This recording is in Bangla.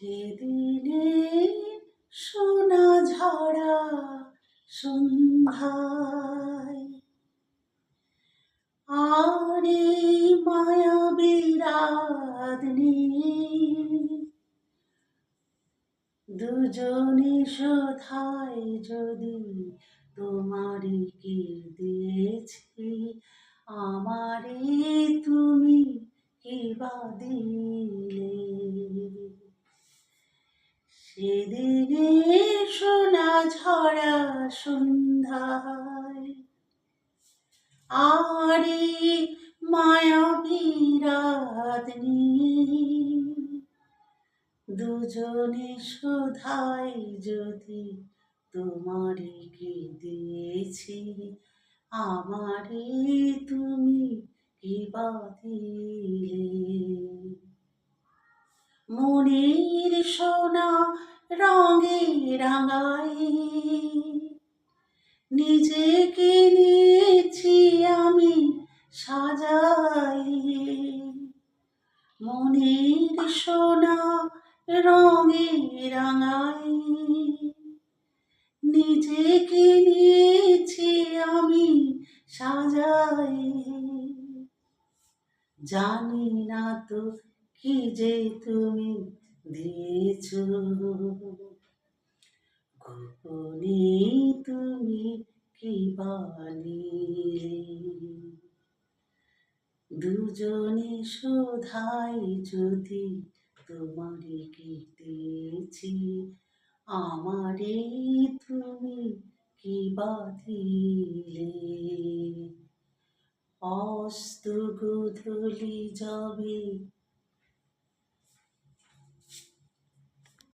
সেদিনে সোনা ঝরা সন্ধ্যায় আর এই মায়াবী রাত নিয়ে দুজনে শোধায় যদি তোমারই কি দিয়েছি আমারে তুমি কি বা দিলে সেদিনে সোনা ঝরা সন্ধ্যায় আর এই মায়াবী রাত নিয়ে দুজনে শোধায় যদি তোমারই কি দিয়েছি আমারে তুমি কি বা দিলে মনের সোনা রঙে রাঙাই নিজেকে নিয়েছি আমি সাজাই মনের সোনা রঙে রাঙাই নিজেকে নিয়েছি আমি সাজাই জানি না তো কি যে তুমি দিয়েছ গোপনে তুমি কি বানিয়ে দুজনে শোধাই যদি তোমারে কি দিয়েছি আমারে তুমি কি বা দিলে অস্ত গোধূলি যাবে